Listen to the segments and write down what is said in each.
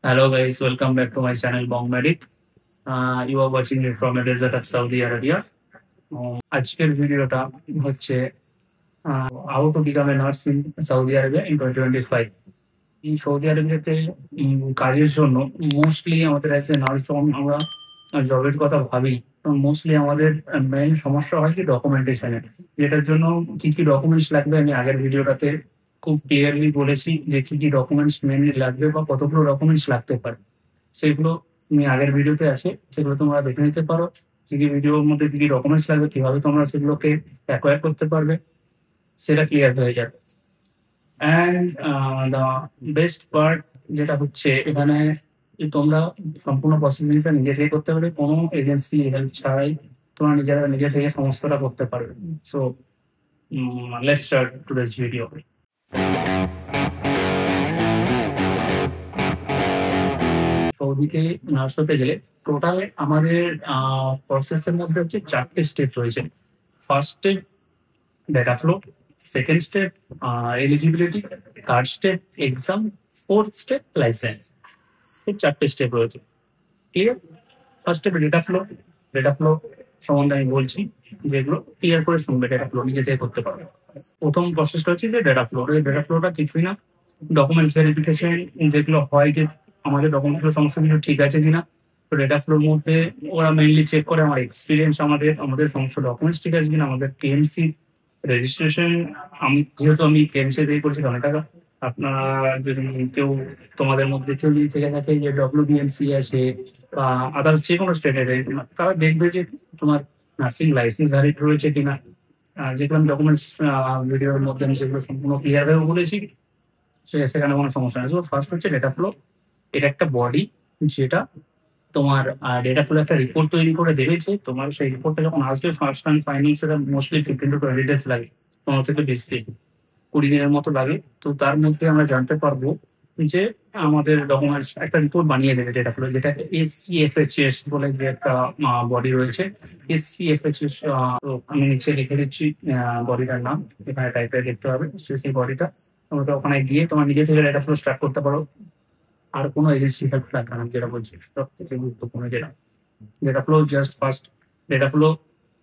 Hello guys, welcome back to my channel Bong Medic. You are watching it from the desert of Saudi Arabia. আজকের ভিডিওটা হচ্ছে how to become a nurse in Saudi Arabia in 2025। এই Saudi আরবিয়াতে কাজের জন্য mostly আমাদের as a nurse যখন আমরা জবের কথা ভাবি, মোস্টলি আমাদের মেইন সমস্যা হয় কি ডকুমেন্টেশনের, যেটার জন্য কি কি ডকুমেন্টস লাগবে আমি আগের ভিডিওটাতে খুব ক্লিয়ারলি বলেছি যে কি কি ডকুমেন্টস মেনলি লাগবে বা কতগুলো ডকুমেন্টস লাগতে পারে। সেগুলো আমি আগের ভিডিওতে আছে, সেগুলো তোমরা দেখে নিতে পারো। কি কি ভিডিওর মধ্যে কি কি ডকুমেন্টস লাগবে, কিভাবে তোমরা সেগুলোকে অ্যাকোয়ার করতে পারবে, সেটা ক্লিয়ার হয়ে যাবে। অ্যান্ড দ্য বেস্ট পার্ট যেটা হচ্ছে এখানে, যে তোমরা সম্পূর্ণ পসিবিলিটিটা নিজে থেকে করতে পারবে, কোনো এজেন্সি হেল্প ছাড়াই তোমরা নিজেরা নিজে থেকে সমস্তটা করতে পারবে। So let's start today's video. সৌদিতে নার্স হতে গেলে টোটাল আমাদের প্রসেসের মধ্যে হচ্ছে ৪ টে স্টেপ রয়েছে। First step data flow, second step eligibility, third step exam, fourth step licence. এই ৪ টে স্টেপ রয়েছে। Clear? First step data flow. Data flow সম্বন্ধে আমি বলছি, যেগুলো ক্লিয়ার করে শুনবে, ডেটা ফ্লো নিজে থেকে করতে পারবে। প্রথম প্রসেসটা হচ্ছে যে ডেটা ফ্লো। এই ডেটা ফ্লোটা কিছুই না, ডকুমেন্টস ভেরিফিকেশন, যেগুলো হয় যে আমাদের ডকুমেন্টসগুলো সমস্ত কিছু ঠিক আছে কিনা। তো ডেটা ফ্লোর মধ্যে ওরা মেইনলি চেক করে আমার এক্সপিরিয়েন্স, আমাদের সমস্ত ডকুমেন্টস ঠিক আছে কিনা, আমাদের কেএমসি রেজিস্ট্রেশন। যেহেতু আমি কেএমসি দিয়ে করছি অনেক টাকা, আপনারা যদি কেউ তোমাদের মধ্যে কেউ যদি থেকে থাকে যে ডব্লিউবিএমসি আছে বা আদার্স যে কোনো স্টেটের, তারা দেখবে যে তোমার নার্সিং লাইসেন্স ভ্যালিড রয়েছে কিনা। যেগুলো আমি ডকুমেন্টস ভিডিওর মধ্যে আমি সেগুলো সম্পূর্ণ ক্লিয়ার ভাবে বলেছি, সেখানে কোনো সমস্যা নেই। সো ফার্স্ট হচ্ছে ডেটা ফ্লো। এটা একটা বডি যেটা তোমার ডেটা ফ্লো একটা রিপোর্ট তৈরি করে দেবে, যে তোমার সেই রিপোর্টটা যখন আসবে ফার্স্ট অ্যান্ড ফাইনাল, সেটা মোস্টলি 15 to 20 days লাগে, 15 থেকে 20 দিন, 20 দিনের মতো লাগে। তো তার মধ্যে আমরা জানতে পারবো যে আমাদের ডকুমেন্টস একটা রিপোর্ট বানিয়ে দেবে ডেটা ফ্লো, যেটাকে এসসিএফএইচএস বলে যে একটা বডি রয়েছে। এসসিএফএইচএস, আমি নিচে লিখে দিচ্ছি বডিটার নাম, এখানে টাইপে দেখতে হবে। সেই বডিটা তোমরা ওখানে গিয়ে তোমার নিজে থেকে ডেটা ফ্লো স্টার্ট করতে পারো। আর কোনো এজেন্সি হেল্প লাগবে না, আমি যেটা বলছি সব থেকে গুরুত্বপূর্ণ যেটা data flow. Just first data flow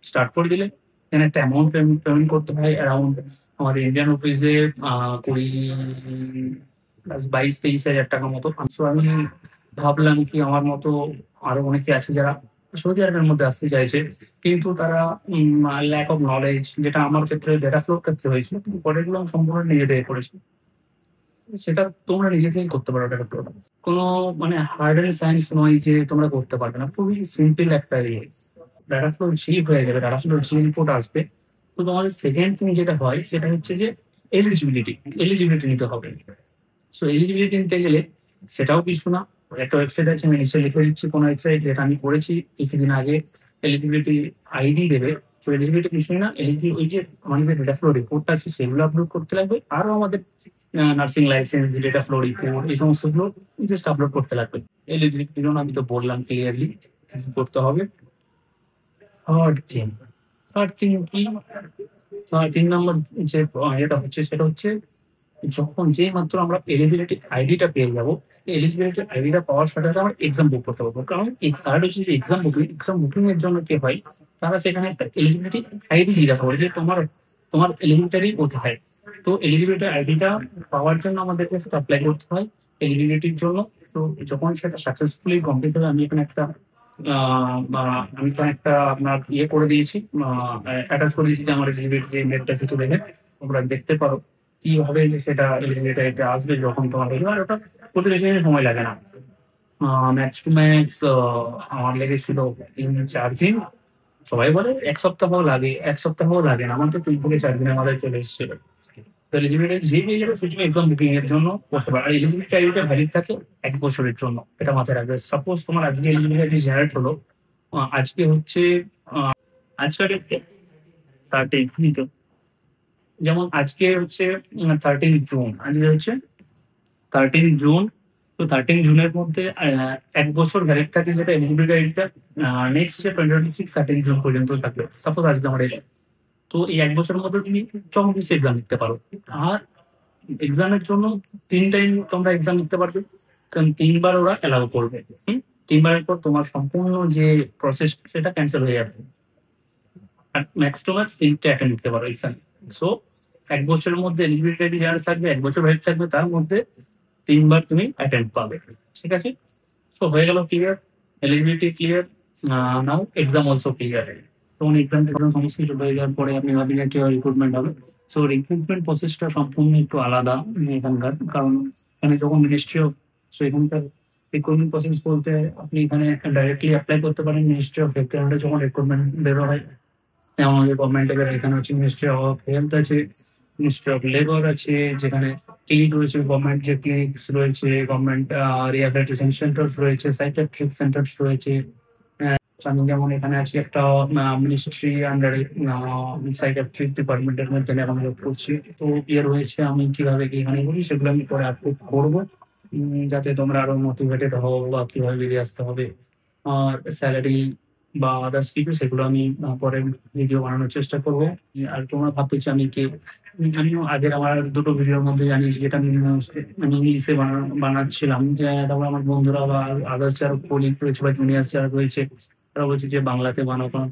start করে দিলে এখানে একটা অ্যামাউন্ট পেমেন্ট করতে হয়, অ্যারাউন্ড আমাদের ইন্ডিয়ান রুপিজে 22-23 হাজার টাকার মতো। তো আমি ভাবলাম কি আমার মতো আরো অনেকে আছে যারা সৌদি আরবের মধ্যে আসতে চাইছে, কিন্তু তারা ল্যাক অফ নলেজ, যেটা আমার ক্ষেত্রে ডেটা ফ্লোর ক্ষেত্রে হয়েছিল, কিন্তু পরেরগুলো আমি সম্পূর্ণ নিজে থেকে করেছি। সেটা তোমরা নিজে থেকেই করতে পারো ডেটা ফ্লোটা। কোনো মানে হার্ড অ্যান্ড সায়েন্স নয় যে তোমরা করতে পারবে না, খুবই সিম্পল একটা ইয়ে। ডেটা ফ্লো যে হয়ে যাবে, ডেটা ফ্লোর যে রিপোর্ট আসবে, তো তোমাদের সেকেন্ড থিং যেটা হয় সেটা হচ্ছে যে এলিজিবিলিটি নিতে হবে। সো এলিজিবিলিটি নিতে গেলে সেটাও কিছু না, একটা ওয়েবসাইট আছে, আমি নিচে লিখে দিচ্ছি কোনো ওয়েবসাইট, যেটা আমি করেছি কিছুদিন আগে। এলিজিবিলিটি আইডি দেবে। তো এলিজিবিলিটি কিছুই না, ওই যে আমাদের ডেটা ফ্লো রিপোর্টটা আছে সেগুলো আপলোড করতে লাগবে, আরও আমাদের nursing licence, data flow report, এই সমস্তগুলো জাস্ট আপলোড করতে লাগবে। এলিজিবিলিটির জন্য আমি তো বললাম ক্লিয়ারলি কি করতে হবে। থার্ড থিং, থার্ড থিং কি, 3 নম্বর যে এটা হচ্ছে সেটা হচ্ছে যখন যেই মাত্র আমরা এলিজিবিলিটি আইডিটা পেয়ে যাবো, এলিজিবিলিটি আইডিটা পাওয়ার সাথে সাথে আমরা এক্সাম বুক করতে পারবো। কারণ এই থার্ড হচ্ছে যে এক্সাম বুকিং এর জন্য কি হয়, তারা সেখানে একটা এলিজিবিলিটি আইডি জিজ্ঞাসা করে যে তোমার তোমার এলিজিবিলিটি কোথায়। তো এলিজিবিলিটি আইডিটা পাওয়ার জন্য আমাদেরকে সেটা অ্যাপ্লাই করতে হয় এলিজিবিলিটির জন্য। তো যখন সেটা সাকসেসফুলি কমপ্লিট হবে, আমি এখানে একটা আপনার ইয়ে করে দিয়েছি, অ্যাটাচ করে দিয়েছি যে আমার এলিজিবিলিটি যে নেটটা সেটা দেখে তোমরা দেখতে পারো কিভাবে যে সেটা এলিজিবিলিটি আসবে যখন তোমার হয়ে যাবে। আর ওটা করতে বেশি সময় লাগে না, ম্যাক্স টু ম্যাক্স আমার লেগেছিল 3-4 দিন। সবাই বলে 1 সপ্তাহও লাগে, 1 সপ্তাহও লাগে না, আমার তো 3 থেকে 4 দিনের মাথায় চলে এসেছিল। তো এলিজিবিলিটি যে পেয়ে যাবে সেটা এক্সাম বুকিং এর জন্য করতে পারে। আর এলিজিবিলিটি আইডিটা ভ্যালিড থাকে 1 বছরের জন্য, এটা মাথায় রাখবে। সাপোজ তোমার আজকে এলিজিবিলিটি জেনারেট হলো, আজকে হচ্ছে আজকের 13, তো যেমন আজকে হচ্ছে 13 জুন, আজকে হচ্ছে 13 জুন। তো 13 জুনের মধ্যে 1 বছর ভ্যালিড থাকে, যেটা এলিজিবিলিটি আইডিটা নেক্সট যে 2026 13 জুন পর্যন্ত থাকবে। সাপোজ আজকে আমার এলো, তো এই 1 বছরের মধ্যে তুমি যখন এক্সাম লিখতে পারো। আর এক্সামের জন্য 3 টাইম তোমরা এক্সাম লিখতে পারবে। কারণ ৩ বার ওরা অ্যালাউ করবে। হুম? ৩ বারের পর তোমার সম্পূর্ণ যে প্রসেস সেটা ক্যানসেল হয়ে যাবে। আর ম্যাক্স টু ম্যাক্স ৩ টে অ্যাটেম্প্ট দিতে পারো এক্সাম। সো ১ বছরের মধ্যে এলিজিবিলিটি যারা থাকবে, ১ বছর ভ্যালিড থাকবে, তার মধ্যে ৩ বার তুমি অ্যাটেম্প্ট পাবে। ঠিক আছে? সো হয়ে গেল ক্লিয়ার, এলিজিবিলিটি ক্লিয়ার। নাও এক্সাম অলসো ক্লিয়ার। তখন এক্সাম সমস্ত কিছু হয়ে যাওয়ার পরে আপনি ভাবলেন যে কিভাবে রিক্রুটমেন্ট হবে। সো রিক্রুটমেন্ট প্রসেসটা সম্পূর্ণ একটু আলাদা এখানকার। কারণ এখানে যখন মিনিস্ট্রি অফ, সো এখানকার রিক্রুটমেন্ট প্রসেস বলতে আপনি এখানে ডাইরেক্টলি অ্যাপ্লাই করতে পারেন মিনিস্ট্রি অফ হেলথ। যখন রিক্রুটমেন্ট বের হয় আমাদের গভর্নমেন্টের এখানে হচ্ছে মিনিস্ট্রি অফ হেলথ আছে, মিনিস্ট্রি অফ লেবার আছে, যেখানে ক্লিনিক রয়েছে, গভর্নমেন্ট যে ক্লিনিক্স রয়েছে, গভর্নমেন্ট রিহ্যাবিলিটেশন সেন্টার্স রয়েছে, সাইকিয়াট্রিক সেন্টার্স রয়েছে। আমি যেমন এখানে আছি একটা মিনিস্ট্রি আন্ডারে সাইকিয়াট্রিক ডিপার্টমেন্টের মধ্যে এখন জব করছি। তো ইয়ে রয়েছে, আমি কিভাবে কি এখানে করি সেগুলো আমি পরে আপলোড করবো, যাতে তোমরা আরো মোটিভেটেড হও বা কিভাবে বেরিয়ে আসতে হবে আর স্যালারি বা আদার্স কিছু, সেগুলো আমি পরে ভিডিও বানানোর চেষ্টা করবো। আর তোমরা ভাবতেছি আমি কি, আমিও আগের আমার দুটো ভিডিওর মধ্যে জানি যেটা আমি ইংলিশে বানাচ্ছিলাম, যে তারপর আমার বন্ধুরা বা আদার্স যারা কলিগ রয়েছে বা জুনিয়র যারা রয়েছে তারা বলছে যে বাংলাতে বানাও। কারণ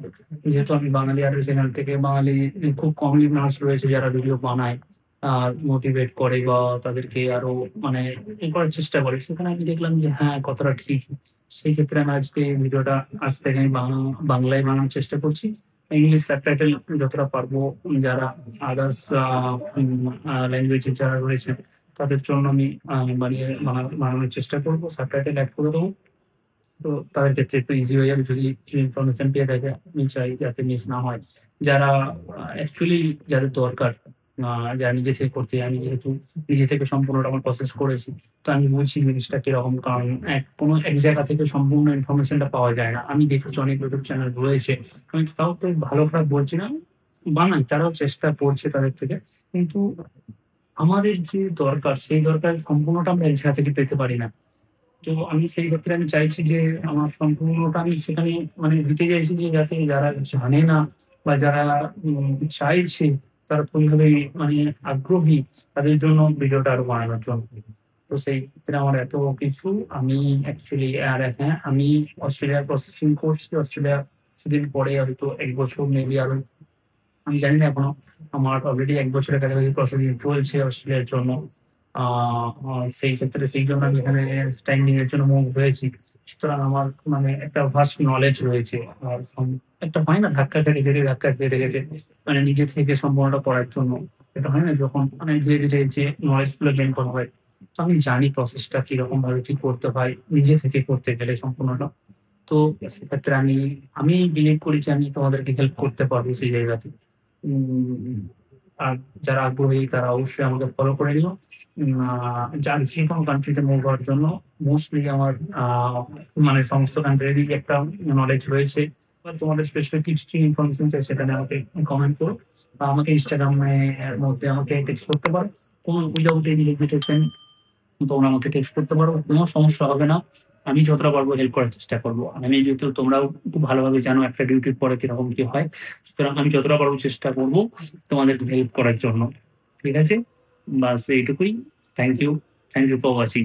যেহেতু আমি বাঙালি আর সেখান থেকে বাঙালি খুব কমই নার্স রয়েছে যারা ভিডিও বানায় আর মোটিভেট করে বা তাদেরকে আরো মানে করার চেষ্টা করে। সেখানে আমি দেখলাম যে হ্যাঁ, কথাটা ঠিক। সেই ক্ষেত্রে আমি আজকে ভিডিওটা আজ থেকে আমি বাংলায় বানানোর চেষ্টা করছি। ইংলিশ সাবটাইটেল যতটা পারবো, যারা আদার্স ল্যাঙ্গুয়েজের যারা রয়েছে তাদের জন্য আমি বানানোর চেষ্টা করবো, সাবটাইটেল অ্যাড করে দেবো। তো তাদের ক্ষেত্রে একটু ইজি হয়ে যাবে যদি কিছু ইনফরমেশন পেয়ে থাকে। আমি চাই যাতে মিস না হয়। যারা অ্যাকচুয়ালি যাদের দরকার, যারা নিজে থেকে করতে, আমি যেহেতু নিজে থেকে সম্পূর্ণটা আমার প্রসেস করেছি, তো আমি বুঝি জিনিসটা কিরকম। কারণ কোনো এক জায়গা থেকে সম্পূর্ণ ইনফরমেশনটা পাওয়া যায় না। আমি দেখেছি অনেক ইউটিউব চ্যানেল রয়েছে, আমি কাউকে ভালো খারাপ বলছি না, বানাই, তারাও চেষ্টা করছে তাদের থেকে। কিন্তু আমাদের যে দরকার সেই দরকার সম্পূর্ণটা আমরা এক জায়গা থেকে পেতে পারি না। তো আমি সেই ক্ষেত্রে আমি চাইছি যে আমার সম্পূর্ণটা আমি সেখানে মানে দিতে চাইছি, যে যাতে যারা জানে না বা যারা চাইছে, তারা কোনোভাবে মানে আগ্রহী, তাদের জন্য ভিডিওটা আরো বানানোর জন্য। তো সেই ক্ষেত্রে আমার এত কিছু, আমি অ্যাকচুয়ালি আর হ্যাঁ, আমি অস্ট্রেলিয়ার প্রসেসিং করছি। অস্ট্রেলিয়া কিছুদিন পরে হয়তো ১ বছর মেবি আরো, আমি জানি না এখনো। আমার অলরেডি ১ বছরের কাছাকাছি প্রসেসিং চলছে অস্ট্রেলিয়ার জন্য। সেই ক্ষেত্রে সেই জন্য আমি এখানে টাইমিং এর জন্য মুভ হয়েছি। সুতরাং আমার মানে একটা ভাস্ট নলেজ রয়েছে। আর একটা হয় না ধাক্কা খেতে মানে নিজে থেকে সম্পূর্ণটা করার জন্য। এটা হয় না যখন মানে ধীরে, ধীরে যে নলেজ গুলো গেইন করা হয়। তো আমি জানি প্রসেসটা কিরকম ভাবে কি করতে হয় নিজে থেকে করতে গেলে সম্পূর্ণটা। তো সেক্ষেত্রে আমি বিলিভ করি যে আমি তোমাদেরকে হেল্প করতে পারবো সেই জায়গাতে। উম আর যারা আগ্রহী তারা অবশ্যই আমাকে ফলো করে নিও। যেকোনো কান্ট্রিতে মুভ হওয়ার জন্য মোস্টলি আমার মানে সমস্ত কান্ট্রিরই একটা নলেজ রয়েছে। এবার তোমাদের স্পেশাল কিছু ইনফরমেশন চাই, সেখানে আমাকে কমেন্ট করো বা আমাকে Instagram এর মধ্যে আমাকে টেক্সট করতে পারো। কোনো উইদাউট এনি হেজিটেশন তোমরা আমাকে টেক্সট করতে পারো। কোনো সমস্যা হবে না। আমি যতটা পারবো হেল্প করার চেষ্টা করবো। আমি যেহেতু তোমরাও খুব ভালোভাবে জানো একটা ডিউটির পরে কিরকম কি হয়। সুতরাং আমি যতটা পারবো চেষ্টা করবো তোমাদের হেল্প করার জন্য। ঠিক আছে? বাস এইটুকুই। Thank you. Thank you for watching.